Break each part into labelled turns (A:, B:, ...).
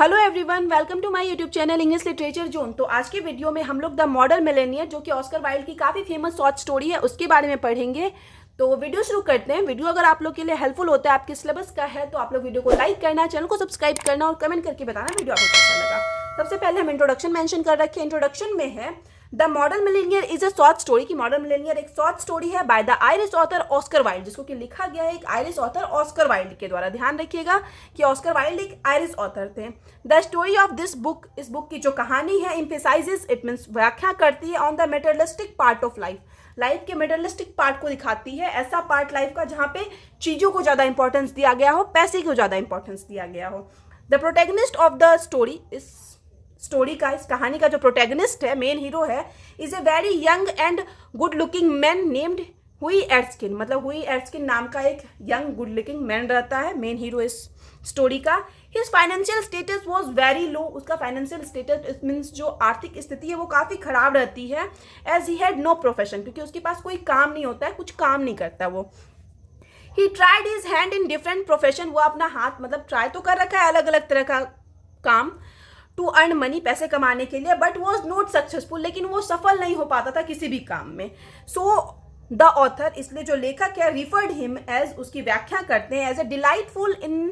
A: Hello everyone, welcome to my YouTube channel English literature zone. तो आज के video में हम लोग द मॉडर्न मिलेनियर, जो कि ऑस्कर वाइल्ड की काफ़ी फेमस शॉर्ट स्टोरी है, उसके बारे में पढ़ेंगे। तो वीडियो शुरू करते हैं। वीडियो अगर आप लोग के लिए हेल्पफुल होता है, आपके सिलेबस का है, तो आप लोग वीडियो को लाइक करना, चैनल को सब्सक्राइब करना और कमेंट करके बताना वीडियो आपको कैसा लगा। सबसे पहले हम इंट्रोडक्शन मेंशन कर रखे हैं। इंट्रोडक्शन में है the modern Millionaire is a short story, की मॉडर्न मिलेनियर एक शॉर्ट स्टोरी है by the Irish author Oscar Wilde, जिसको कि लिखा गया है एक आयरिश ऑथर ऑस्कर वाइल्ड के द्वारा। ध्यान रखिएगा कि ऑस्कर वाइल्ड एक आयरिश ऑथर थे। The story of this book, इस बुक की जो कहानी है, एम्फेसाइजेस, इट मीन्स व्याख्या करती है on the materialistic part of life, life के मेटेरियलिस्टिक पार्ट को दिखाती है, ऐसा पार्ट लाइफ का जहां पे चीजों को ज्यादा इंपॉर्टेंस दिया गया हो, पैसे को ज्यादा इंपॉर्टेंस दिया गया हो। The protagonist of the story, इस स्टोरी का, इस कहानी का जो प्रोटैगनिस्ट है, मेन हीरो है, is a very young and good looking man named हुई एर्स्किन। मतलब हुई एर्स्किन नाम का एक यंग गुड लुकिंग मैन रहता है मेन हीरो इस स्टोरी का। His financial status was very low, उसका फाइनेंशियल स्टेटस मीन्स जो आर्थिक स्थिति है वो काफ़ी खराब रहती है। As he had no profession, क्योंकि उसके पास कोई काम नहीं होता है, कुछ काम नहीं करता वो। He tried his hand in different profession, वो अपना हाथ मतलब ट्राई तो कर रखा है अलग अलग तरह का काम, टू अर्न मनी, पैसे कमाने के लिए, बट वॉज नॉट सक्सेसफुल, लेकिन वो सफल नहीं हो पाता था किसी भी काम में। सो द ऑथर, इसलिए जो लेखक है, रिफर्ड हिम एज, उसकी व्याख्या करते हैं as a delightful in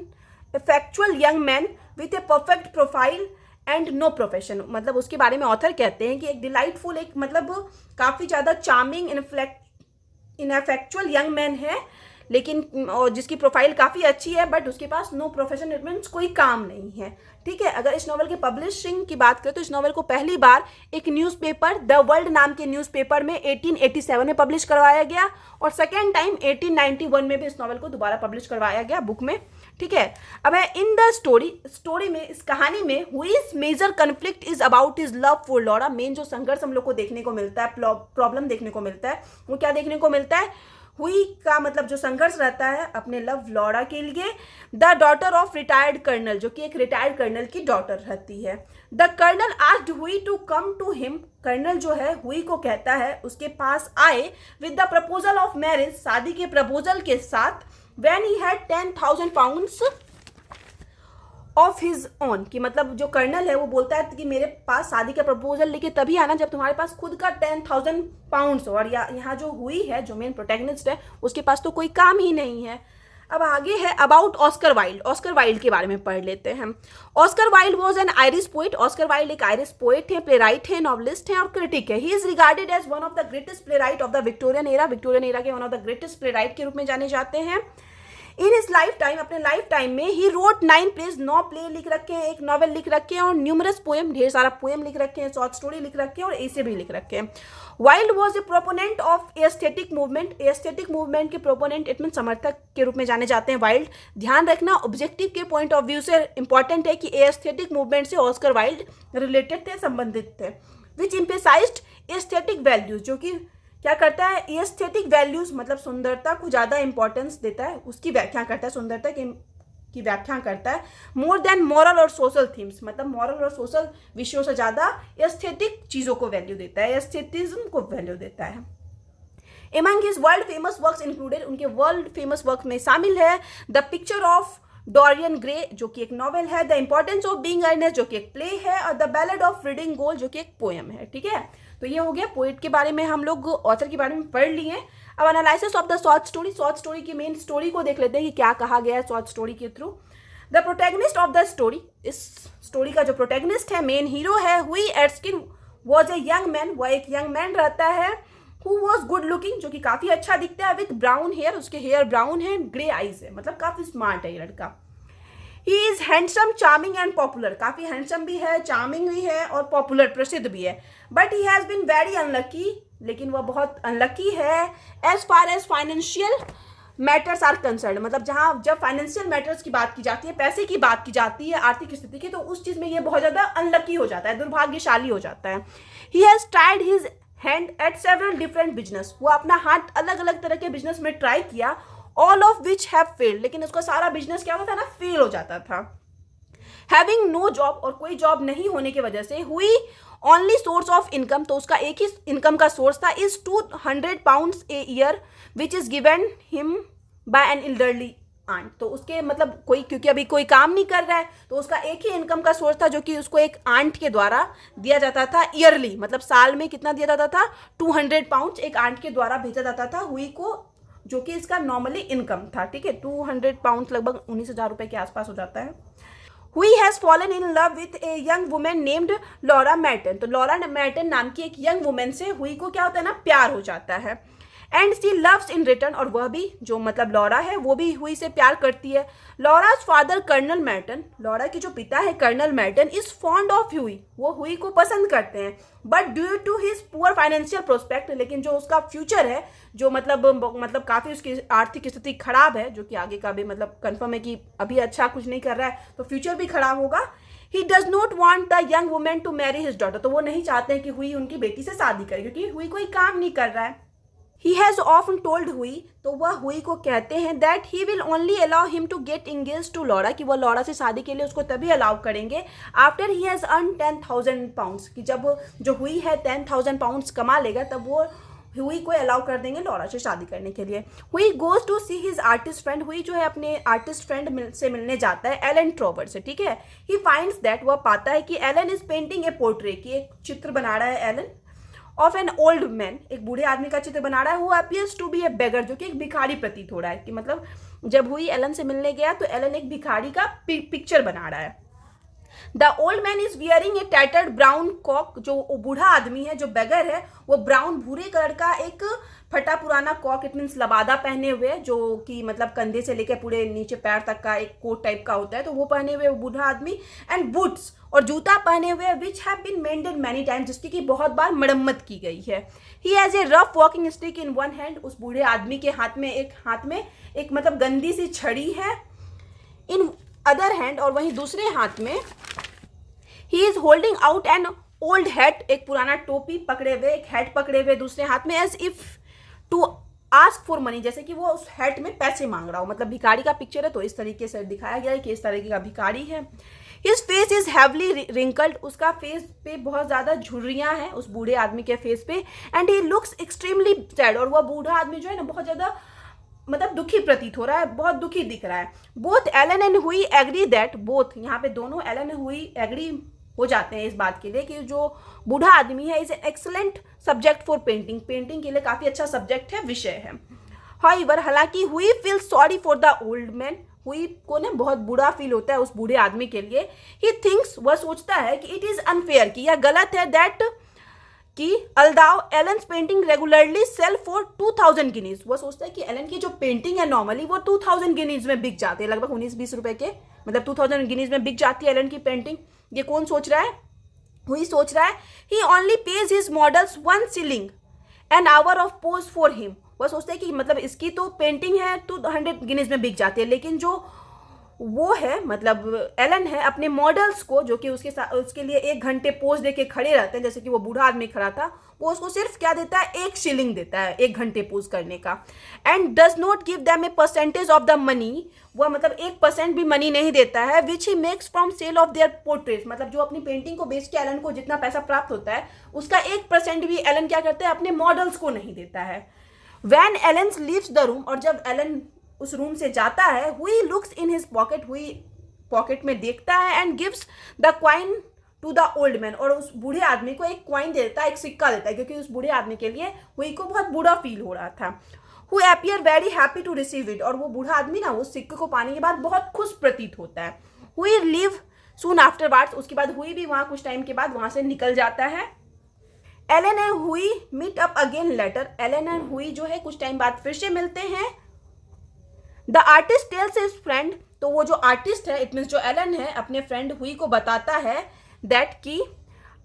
A: effectual young man with a perfect profile and no profession. मतलब उसके बारे में ऑथर कहते हैं कि एक डिलाइटफुल, एक मतलब काफ़ी ज़्यादा चार्मिंग इनफेक्चुअल यंग मैन है, लेकिन और जिसकी प्रोफाइल काफ़ी अच्छी है, बट उसके पास नो प्रोफेशन, इट मीन्स कोई काम नहीं है। ठीक है। अगर इस नॉवल के पब्लिशिंग की बात करें तो इस नॉवल को पहली बार एक न्यूज़पेपर, द वर्ल्ड नाम के न्यूज़पेपर में 1887 में पब्लिश करवाया गया, और सेकेंड टाइम 1891 में भी इस नॉवल को दोबारा पब्लिश करवाया गया बुक में। ठीक है। अब है इन द स्टोरी में, इस कहानी में, Hughie's major conflict is about his love for Laura. Main जो संघर्ष हम लोग को देखने को मिलता है, प्रॉब्लम देखने को मिलता है, वो क्या देखने को मिलता है? हुई का मतलब जो संघर्ष रहता है अपने लव लॉरा के लिए। The daughter of retired colonel, जो कि एक रिटायर्ड कर्नल की डॉटर रहती है। The colonel asked Hughie to come to him, colonel जो है हुई को कहता है उसके पास आए, with the proposal of marriage, शादी के प्रपोजल के साथ, when he had 10,000 pounds of his own, कि मतलब जो कर्नल है वो बोलता है कि मेरे पास शादी का प्रपोजल लेके तभी आना जब तुम्हारे पास खुद का 10,000 पाउंड्स हो। और यहाँ जो हुई है, जो मेन प्रोटैगनिस्ट है, उसके पास तो कोई काम ही नहीं है। अब आगे है about Oscar Wilde. Oscar Wilde के बारे में पढ़ लेते हैं। Oscar Wilde was an Irish poet. Oscar Wilde एक आयरिश पोइट है, प्ले राइट है, नॉवलिस्ट है और क्रिटिक है। He is regarded as one of the greatest playwright of the Victorian era. Victorian era के one of the greatest playwright के रूप में जाने जाते हैं। इन हिज लाइफ टाइम, अपने लाइफ टाइम में, ही रोट 9 प्लेज, 9 प्ले लिख रखे हैं, एक नॉवेल लिख रखे हैं, और न्यूमरस पोएम, ढेर सारा पोएम लिख रखे हैं, शॉर्ट स्टोरी लिख रखे हैं और ऐसे भी लिख रखे हैं। Wild was a proponent of aesthetic movement. Aesthetic movement के प्रोपोनेंट, इट मीन समर्थक के रूप में जाने जाते हैं वाइल्ड। ध्यान रखना, ऑब्जेक्टिव के पॉइंट ऑफ व्यू से इंपॉर्टेंट है कि एस्थेटिक मूवमेंट से ऑस्कर वाइल्ड रिलेटेड थे, संबंधित थे। विच एम्फेसाइज्ड एस्थेटिक वैल्यूज, जो कि क्या करता है, एस्थेटिक वैल्यूज मतलब सुंदरता को ज़्यादा इंपॉर्टेंस देता है, उसकी व्याख्या करता है, सुंदरता की व्याख्या करता है। मोर देन मॉरल और सोशल थीम्स, मतलब मॉरल और सोशल विषयों से ज़्यादा एस्थेटिक चीज़ों को वैल्यू देता है, एस्थेटिज्म को वैल्यू देता है। Among his world famous works included, उनके वर्ल्ड फेमस वर्क में शामिल है the picture of Dorian Gray, जो कि एक नॉवेल है, the importance of being earnest, जो कि एक प्ले है, और the ballad of Reading gaol, जो कि एक पोएम है। ठीक है। तो ये हो गया पोइट के बारे में, हम लोग ऑथर के बारे में पढ़ लिए। अब analysis of the short story, short story की मेन स्टोरी को देख लेते हैं कि क्या कहा गया है शॉर्ट स्टोरी के through. The protagonist of the story, इस स्टोरी का जो प्रोटैगनिस्ट है, मेन हीरो है, हुई Erskine was a young man, वह एक यंग मैन रहता है, हु वॉज गुड लुकिंग, जो कि काफ़ी अच्छा दिखता है, विथ ब्राउन हेयर, उसके हेयर ब्राउन है, ग्रे आइज है, मतलब काफ़ी स्मार्ट है ये लड़का। He is handsome, charming and popular, काफ़ी हैंडसम भी है, चार्मिंग भी है और पॉपुलर, प्रसिद्ध भी है। But he has been very unlucky, लेकिन वह बहुत अनलकी है, as far as financial matters are concerned, मतलब जब फाइनेंशियल मैटर्स की बात की जाती है, पैसे की बात की जाती है, आर्थिक स्थिति की, तो उस चीज़ में ये बहुत ज़्यादा अनलकी हो जाता है, दुर्भाग्यशाली हो जाता है। He has tried his hand eight several different business, वो अपना हाथ अलग अलग तरह के बिजनेस में ट्राई किया, all of which have failed, लेकिन उसका सारा बिजनेस क्या होता था ना, फेल हो जाता था। हैविंग नो जॉब, और कोई जॉब नहीं होने की वजह से, हुई ओनली सोर्स ऑफ इनकम, तो उसका एक ही इनकम का सोर्स था, is 200 pounds a year, which is given him by an elderly aunt. तो उसके मतलब कोई, क्योंकि अभी कोई काम नहीं कर रहा है, तो उसका एक ही इनकम का सोर्स था जो कि उसको एक आंट के द्वारा दिया जाता था ईयरली, मतलब साल में कितना दिया जाता था, 200 पाउंड एक आंट के द्वारा भेजा जाता था हुई को, जो कि इसका नॉर्मली इनकम था। ठीक है, 200 पाउंड लगभग 19,000 रुपए के आसपास हो जाता है। Hughie has fallen in love with a young women named Laura Merton. तो लॉरा मैटन नाम की एक यंग वुमेन से हुई को क्या होता है ना, प्यार हो जाता है। And she loves in return, और वह भी, जो मतलब लॉरा है वो भी हुई से प्यार करती है। Laura's father colonel Merton, Laura की जो पिता है colonel Merton, is fond of Hughie, वो हुई को पसंद करते हैं। But due to his poor financial prospect, लेकिन जो उसका फ्यूचर है, जो मतलब काफ़ी उसकी आर्थिक स्थिति खराब है, जो कि आगे का भी मतलब कन्फर्म है कि अभी अच्छा कुछ नहीं कर रहा है, तो फ्यूचर भी खराब होगा। He does not want the young women to marry his daughter, तो वो नहीं चाहते हैं कि हुई उनकी बेटी से शादी करे, क्योंकि हुई कोई काम नहीं कर रहा है। He has often told हुई, तो वह हुई को कहते हैं that he will only allow him to get engaged to Laura, कि वह लॉरा से शादी के लिए उसको तभी अलाउ करेंगे after he has earned 10,000 pounds, कि जब जो हुई है 10,000 pounds कमा लेगा तब वो हुई को अलाउ कर देंगे लॉरा से शादी करने के लिए। Hughie goes to see his artist friend, Hughie जो है अपने आर्टिस्ट फ्रेंड से मिलने जाता है एलन ट्रोवर से। ठीक है, ही फाइंड्स दैट, वह पाता है कि Alan is painting a portrait, की एक चित्र बना रहा है Alan of an old man, एक बूढ़े आदमी का चित्र बना रहा है। वो appears to be a beggar, जो कि एक भिखारी प्रतीत हो रहा है, कि मतलब जब हुई एलन से मिलने गया तो एलन एक भिखारी का पिक्चर बना रहा है। The old man is wearing a tattered brown कॉक, जो बूढ़ा आदमी है जो बेगर है वो ब्राउन भूरे कलर का एक फटा पुराना कॉक, इट मीन्स लबादा पहने हुए, जो कि मतलब कंधे से लेकर पूरे नीचे पैर तक का एक कोट टाइप का होता है, तो वो पहने हुए वो बूढ़ा आदमी। एंड बूट्स, और जूता पहने हुए which have been mended many times, जिसकी कि बहुत बार मरम्मत की गई है। He has a rough walking stick in one hand, उस बूढ़े आदमी के हाथ में एक मतलब गंदी सी छड़ी है, इन अदर हैंड, और वहीं दूसरे हाथ में he is holding out an old hat, एक पुराना टोपी पकड़े हुए, एक हैट पकड़े हुए दूसरे हाथ में, as if to ask for money, जैसे कि वो उस हैट में पैसे मांग रहा हो। मतलब भिखारी का पिक्चर है तो इस तरीके से दिखाया गया है कि इस तरीके का भिखारी है। His face is heavily wrinkled, उसका फेस पे बहुत ज्यादा झुर्रियां हैं उस बूढ़े आदमी के फेस पे। And he looks extremely sad, और वह बूढ़ा आदमी जो है ना बहुत ज्यादा मतलब दुखी प्रतीत हो रहा है, बहुत दुखी दिख रहा है। बोथ एलन एंड हुई एग्री दैट, बोथ यहाँ पे दोनों एलन एंड हुई एग्री हो जाते हैं इस बात के लिए कि जो बूढ़ा आदमी है is excellent subject for painting, painting के लिए काफी अच्छा सब्जेक्ट है, विषय है। हाउएवर, हालांकि हुई feel sorry for the old man, हुई को ना बहुत बुरा फील होता है उस बूढ़े आदमी के लिए। ही थिंक्स, वह सोचता है कि इट इज अनफेयर, कि यह गलत है, दैट कि although Alan's painting regularly sell for 2000 guineas, वो सोचता है कि एलन की जो पेंटिंग है नॉर्मली वो 2000 गिनीज में बिक जाती है, लगभग 19-20 रुपए के, मतलब 2000 गिनीज में बिक जाती है एलन की पेंटिंग। ये कौन सोच रहा है? वही सोच रहा है। He only pays his models 1 shilling an hour of pose for him, वह सोचते हैं कि मतलब इसकी तो पेंटिंग है 200 गिनीज में बिक जाती है, लेकिन जो वो है मतलब एलन है अपने मॉडल्स को, जो कि उसके लिए 1 घंटे पोज देके खड़े रहते हैं, जैसे कि वो बूढ़ा आदमी खड़ा था, वो उसको सिर्फ क्या देता है, 1 shilling देता है 1 घंटे पोज करने का। And does not give them a percentage of the money, वह मतलब 1% भी मनी नहीं देता है, which he makes from sale of their portraits, मतलब जो अपनी पेंटिंग को बेच के एलन को जितना पैसा प्राप्त होता है उसका 1% भी एलन क्या करता है, अपने मॉडल्स को नहीं देता है। When Alan leaves the room, और जब एलन उस रूम से जाता है, Hughie looks in his pocket, Hughie pocket में देखता है, and gives the coin to the old man, और उस बूढ़े आदमी को एक क्वाइन दे देता है, एक सिक्का देता है, क्योंकि उस बूढ़े आदमी के लिए हुई को बहुत बुरा फील हो रहा था। Who appear very happy to receive it, और वो बूढ़ा आदमी ना उस सिक्के को पाने के बाद बहुत खुश प्रतीत होता है। हुई लीव सून आफ्टरवार्ड्स, उसके बाद हुई भी वहाँ कुछ टाइम के बाद वहाँ से निकल जाता है। Alan and Hughie meet up again later, Alan and Hughie जो है कुछ टाइम बाद फिर से मिलते हैं। The artist tales his friend, तो वो जो आर्टिस्ट है इट मीन्स जो एलन है अपने फ्रेंड हुई को बताता है दैट कि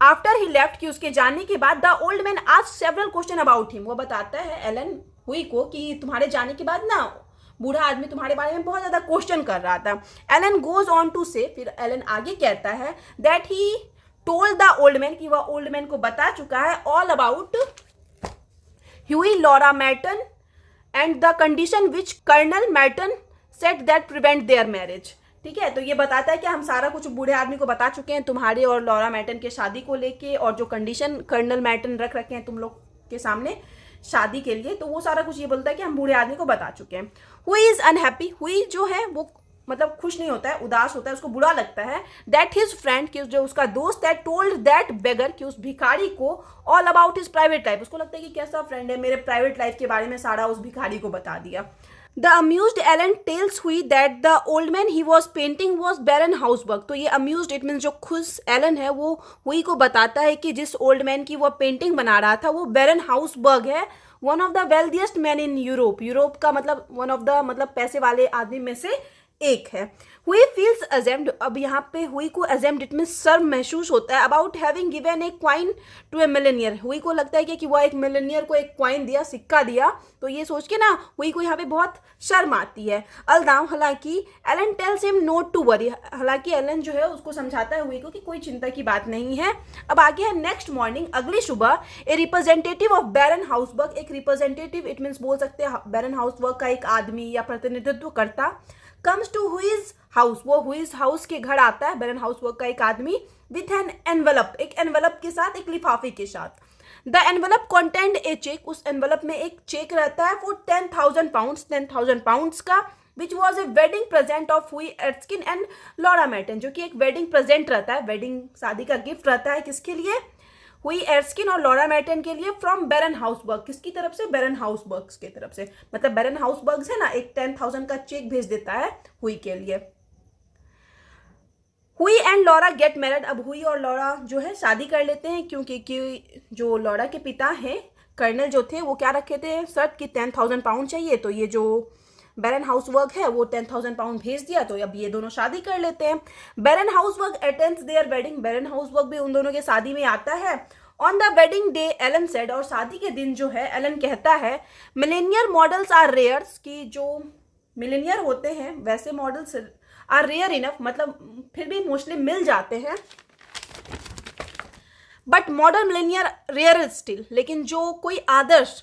A: आफ्टर ही लेफ्ट, कि उसके जाने के बाद, the old man asked several question about him, वो बताता है एलन हुई को कि तुम्हारे जाने के बाद ना बूढ़ा आदमी तुम्हारे बारे में बहुत ज्यादा क्वेश्चन कर रहा था। एलन गोज ऑन टू से, फिर एलन आगे कहता है that he told the old man, कि वह ओल्ड मैन को बता चुका है all about Hughie, Laura Merton and the condition which colonel Merton set that prevent their marriage. ठीक है, तो ये बताता है कि हम सारा कुछ बूढ़े आदमी को बता चुके हैं तुम्हारे और लॉरा मैटन के शादी को लेके, और जो कंडीशन कर्नल मैटन रख रखे हैं तुम लोग के सामने शादी के लिए, तो वो सारा कुछ ये बोलता है कि हम बूढ़े आदमी को बता चुके हैं। हुई इज अनहैप्पी, हुई जो है वो मतलब खुश नहीं होता है, उदास होता है, उसको बुरा लगता है। दैट हिज फ्रेंड, कि जो उसका दोस्त है, टोल्ड दैट बेगर, कि उस भिखारी को all about his private life, उसको लगता है कि कैसा फ्रेंड है, मेरे प्राइवेट लाइफ के बारे में सारा उस भिखारी को बता दिया। The amused Alan tells Hughie that the old man he was painting was Baron Hausberg. तो ये अम्यूज्ड इट मीन्स जो खुश एलन है वो हुई को बताता है कि जिस ओल्ड मैन की वो पेंटिंग बना रहा था वो बैरन हाउसबर्ग है, one of the wealthiest man in Europe. Europe का मतलब वन ऑफ द मतलब पैसे वाले आदमी में से एक है। हुई फील्स अजेम्ड, अब यहाँ पे हुई को अजेम्ड इट मीन्स शर्म महसूस होता है, about having given a coin to a millionaire. Hughie को लगता है कि वह एक मिलेनियर को एक क्वाइन दिया, सिक्का दिया, तो ये सोच के ना हुई को यहाँ पे बहुत शर्म आती है। अलदाम, हालांकि Alan tells him not to worry, हालांकि एलन जो है उसको समझाता है हुई को कि कोई चिंता की बात नहीं है। अब आगे है नेक्स्ट मॉर्निंग, अगली सुबह, ए रिप्रेजेंटेटिव ऑफ बैरन हाउसबर्ग, एक रिप्रेजेंटेटिव इट मीन्स बोल सकते हैं बैरन हाउसबर्ग का एक आदमी या प्रतिनिधित्व करता, कम्स टू हुईज हाउस, वो हुईज हाउस के घर आता है, बैरन हाउसबर्ग का एक आदमी, विथ एन एनवेलप, एक एनवेलप के साथ, एक लिफाफे के साथ। The envelope contained a cheque, उस एनवेलप में एक चेक रहता है फॉर 10,000 पाउंड्स, 10,000 पाउंड्स का, which was a wedding present of हुई एर्स्किन एंड लॉरा मैटन, जो कि एक वेडिंग प्रेजेंट रहता है, वेडिंग शादी का गिफ्ट रहता है, किसके लिए, हुई एर्स्किन और लॉरा मैटन के लिए, फ्रॉम बैरन हाउसबर्ग, किसकी तरफ से, बैरन हाउसबर्ग की तरफ से, मतलब बैरन हाउसबर्ग है ना, एक 10,000 का चेक भेज देता है हुई के लिए। हुई एंड लॉरा गेट मैरिड, अब हुई और लॉरा जो है शादी कर लेते हैं, क्योंकि जो लॉरा के पिता हैं कर्नल जो थे वो क्या रखे थे शर्त की 10,000 पाउंड चाहिए, तो ये जो बैरन हाउसबर्ग है वो 10,000 पाउंड भेज दिया, तो अब ये दोनों शादी कर लेते हैं। Baron Hausberg attends their wedding, baron Hausberg भी उन दोनों के शादी में आता है। On the wedding day Alan said, और शादी के दिन जो है एलन कहता है, मिलेनियर मॉडल्स आर रेयर्स, की जो मिलेनियर होते हैं वैसे मॉडल्स आर रेयर इनफ, मतलब फिर भी मोस्टली मिल जाते हैं, but model millionaire rare still, लेकिन जो कोई आदर्श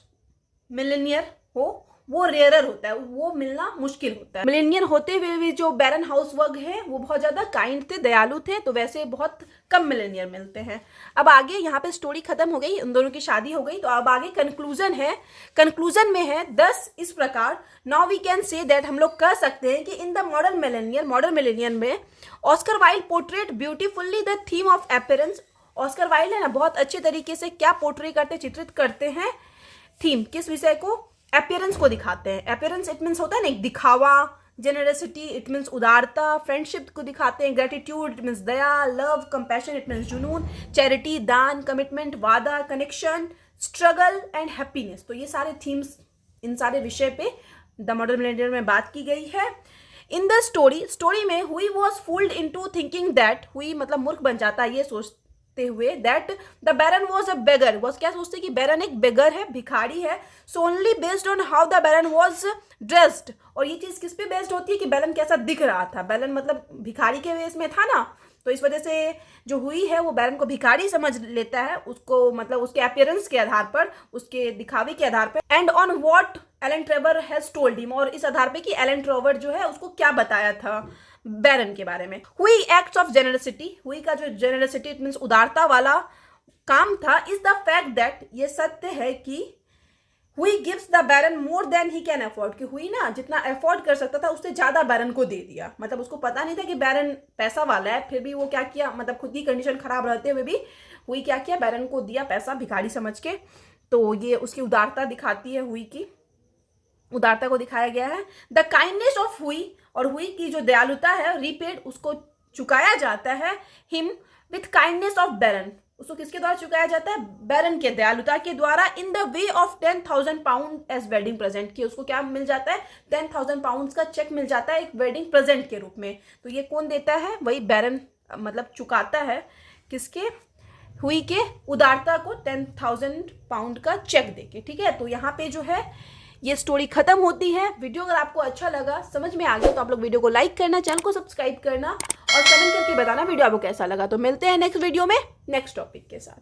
A: मिलेनियर हो वो रेयरर होता है, वो मिलना मुश्किल होता है। मिलेनियर होते हुए भी जो बैरन हाउसबर्ग है वो बहुत ज़्यादा काइंड थे, दयालु थे, तो वैसे बहुत कम मिलेनियर मिलते हैं। अब आगे यहाँ पे स्टोरी खत्म हो गई, उन दोनों की शादी हो गई, तो अब आगे कंक्लूजन है, कंक्लूजन में है 10 इस प्रकार, now we can say that, हम लोग कह सकते हैं कि इन द मॉडर्न मिलेनियर में Oscar Wilde portrait beautifully the theme of appearance. Oscar Wilde है ना बहुत अच्छे तरीके से क्या पोर्ट्रे करते, चित्रित करते हैं, थीम, किस विषय को, अपीयरेंस को दिखाते हैं। अपीयरेंस इट मीन्स होता है ना एक दिखावा, जेनरसिटी इट मीन्स उदारता, फ्रेंडशिप को दिखाते हैं, gratitude it means Daya, love compassion it means जुनून, चैरिटी दान, कमिटमेंट वादा, कनेक्शन, स्ट्रगल एंड हैप्पीनेस। तो ये सारे थीम्स, इन सारे विषय पे द मॉडर्न मिलेनियर में बात की गई है। इन द स्टोरी में Hughie was fooled into thinking that, Hughie मतलब मूर्ख बन जाता है ये सोचते हुए, that the baron was a beggar, was क्या सोचते कि बैरन एक बेगर है, भिखारी है, so only based on how the baron was dressed, और ये चीज किस पे बेस्ड होती है कि बैरन कैसा दिख रहा था, बैरन मतलब भिखारी के वेश में था ना, तो इस वजह से जो हुई है वो बैरन को भिखारी समझ लेता है, उसको मतलब उसके अपीयरेंस के आधार पर, उसके दिखावे के आधार पर, and on what Alan Trevor has told him, और इस आधार पे कि एलन ट्रेवर जो है उसको क्या बताया था बैरन के बारे में। हुई एक्ट्स ऑफ जेनरसिटी, हुई का जो जेनरसिटी इट मीन्स उदारता वाला काम था, इज द फैक्ट दैट, ये सत्य है कि Hughie gives the baron more than he can afford, कि हुई ना जितना अफोर्ड कर सकता था उससे ज्यादा बैरन को दे दिया, मतलब उसको पता नहीं था कि बैरन पैसा वाला है, फिर भी वो क्या किया, मतलब खुद की कंडीशन खराब रहते हुए भी हुई क्या किया, बैरन को दिया पैसा भिखारी समझ के, तो ये उसकी उदारता दिखाती है, हुई की उदारता को दिखाया गया है। द काइंडनेस ऑफ हुई, और हुई की जो दयालुता है, रिपेड उसको चुकाया जाता है, हिम विथ काइंडनेस ऑफ बैरन, उसको किसके द्वारा चुकाया जाता है, बैरन के दयालुता के द्वारा, in the way of 10,000 pound as wedding present, कि उसको क्या मिल जाता है, 10,000 पाउंड का चेक मिल जाता है एक वेडिंग प्रेजेंट के रूप में। तो ये कौन देता है, वही बैरन मतलब चुकाता है किसके, हुई के उदारता को 10,000 पाउंड का चेक देके, ठीक है। तो यहाँ पे जो है ये स्टोरी खत्म होती है। वीडियो अगर आपको अच्छा लगा, समझ में आ गया, तो आप लोग वीडियो को लाइक करना, चैनल को सब्सक्राइब करना और कमेंट करके बताना वीडियो आपको कैसा लगा। तो मिलते हैं नेक्स्ट वीडियो में नेक्स्ट टॉपिक के साथ।